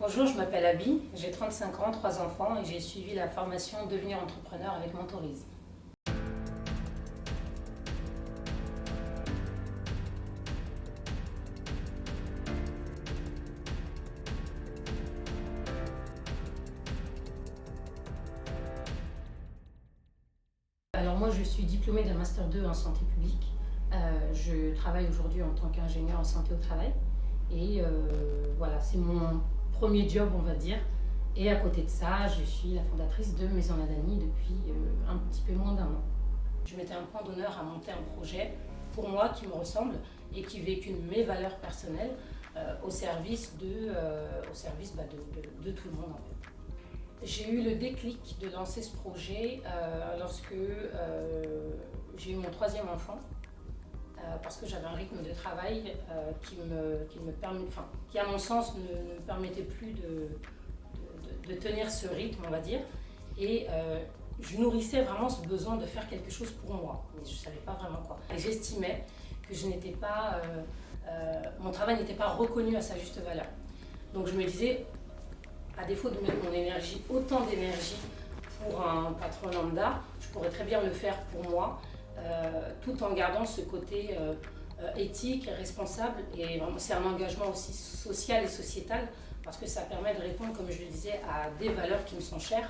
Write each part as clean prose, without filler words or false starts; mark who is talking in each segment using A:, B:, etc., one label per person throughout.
A: Bonjour, je m'appelle Abby, j'ai 35 ans, 3 enfants et j'ai suivi la formation Devenir entrepreneur avec Mentorise. Alors moi je suis diplômée d'un Master 2 en santé publique. Je travaille aujourd'hui en tant qu'ingénieur en santé au travail et voilà, c'est mon premier job on va dire. Et à côté de ça, je suis la fondatrice de Maison Ladani depuis un petit peu moins d'un an. Je mettais un point d'honneur à monter un projet pour moi qui me ressemble et qui véhicule mes valeurs personnelles au service de tout le monde en fait. J'ai eu le déclic de lancer ce projet lorsque j'ai eu mon troisième enfant parce que j'avais un rythme de travail qui à mon sens ne me permettait plus de tenir ce rythme on va dire et je nourrissais vraiment ce besoin de faire quelque chose pour moi, mais je ne savais pas vraiment quoi. Et j'estimais que mon travail n'était pas reconnu à sa juste valeur. Donc je me disais, à défaut de mettre mon énergie, autant d'énergie pour un patron lambda, je pourrais très bien le faire pour moi, tout en gardant ce côté éthique, responsable, et c'est un engagement aussi social et sociétal, parce que ça permet de répondre, comme je le disais, à des valeurs qui me sont chères,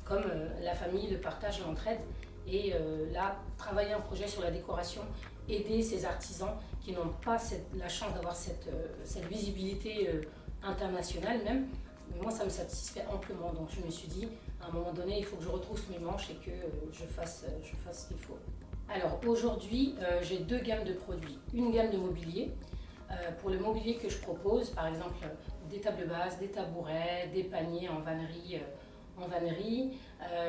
A: comme la famille, le partage, l'entraide. Et là, travailler un projet sur la décoration, aider ces artisans qui n'ont pas la chance d'avoir cette visibilité internationale même, mais moi ça me satisfait amplement. Donc je me suis dit, à un moment donné, il faut que je retrousse mes manches et que je fasse ce qu'il faut. Alors aujourd'hui, j'ai deux gammes de produits. Une gamme de mobilier. Pour le mobilier que je propose, par exemple des tables basses, des tabourets, des paniers en vannerie,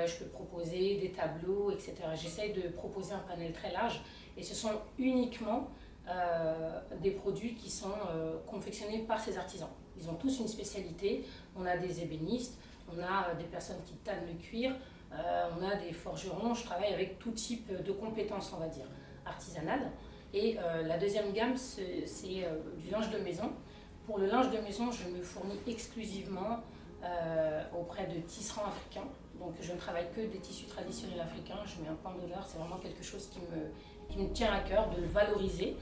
A: je peux proposer des tableaux, etc. J'essaye de proposer un panel très large et ce sont uniquement des produits qui sont confectionnés par ces artisans. Ils ont tous une spécialité. On a des ébénistes, on a des personnes qui tannent le cuir, on a des forgerons. Je travaille avec tout type de compétences, on va dire, artisanales. Et la deuxième gamme, c'est du linge de maison. Pour le linge de maison, je me fournis exclusivement auprès de tisserands africains. Donc je ne travaille que des tissus traditionnels africains. Je mets un point d'honneur, c'est vraiment quelque chose qui me tient à cœur, de le valoriser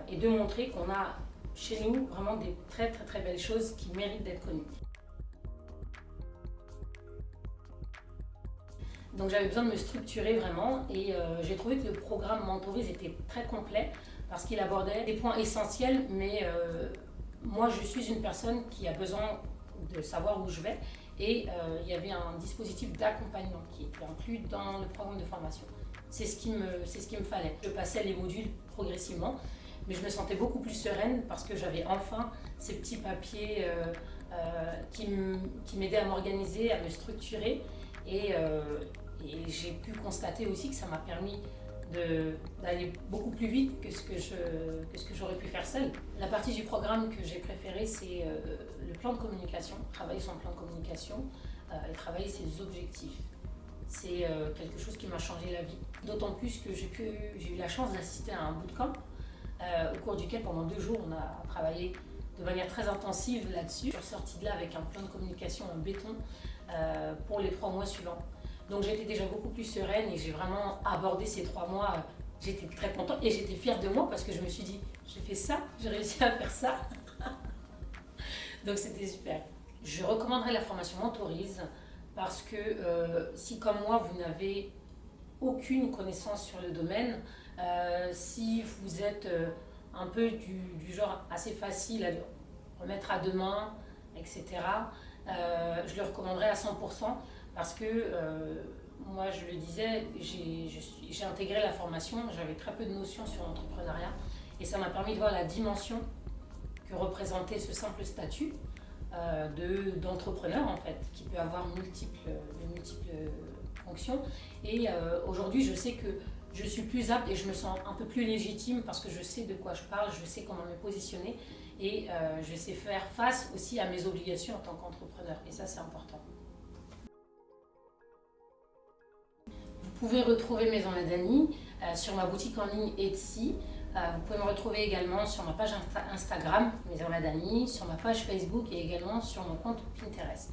A: et de montrer qu'on a chez nous vraiment des très très très belles choses qui méritent d'être connues. Donc j'avais besoin de me structurer vraiment et j'ai trouvé que le programme Mentorise était très complet parce qu'il abordait des points essentiels, mais moi je suis une personne qui a besoin de savoir où je vais et il y avait un dispositif d'accompagnement qui était inclus dans le programme de formation. C'est ce qui me fallait. Je passais les modules progressivement, mais je me sentais beaucoup plus sereine parce que j'avais enfin ces petits papiers qui m'aidaient à m'organiser, à me structurer et j'ai pu constater aussi que ça m'a permis d'aller beaucoup plus vite que ce que j'aurais pu faire seule. La partie du programme que j'ai préférée, c'est le plan de communication, travailler son plan de communication et travailler ses objectifs. C'est quelque chose qui m'a changé la vie. D'autant plus que j'ai eu la chance d'assister à un bootcamp au cours duquel pendant 2 jours on a travaillé de manière très intensive là-dessus. Je suis sortie de là avec un plan de communication en béton pour les 3 mois suivants. Donc j'étais déjà beaucoup plus sereine et j'ai vraiment abordé ces 3 mois. J'étais très contente et j'étais fière de moi parce que je me suis dit, j'ai fait ça, j'ai réussi à faire ça. Donc c'était super. Je recommanderais la formation Mentorise parce que si comme moi vous n'avez aucune connaissance sur le domaine, si vous êtes un peu du genre assez facile à remettre à demain, etc., je le recommanderais à 100% parce que moi je le disais, j'ai intégré la formation, j'avais très peu de notions sur l'entrepreneuriat et ça m'a permis de voir la dimension que représentait ce simple statut d'entrepreneur en fait, qui peut avoir de multiples fonctions. Et aujourd'hui, je sais que je suis plus apte et je me sens un peu plus légitime parce que je sais de quoi je parle, je sais comment me positionner et je sais faire face aussi à mes obligations en tant qu'entrepreneur. Et ça, c'est important. Vous pouvez retrouver Maison Ladani sur ma boutique en ligne Etsy. Vous pouvez me retrouver également sur ma page Instagram, Maison La Dani, sur ma page Facebook et également sur mon compte Pinterest.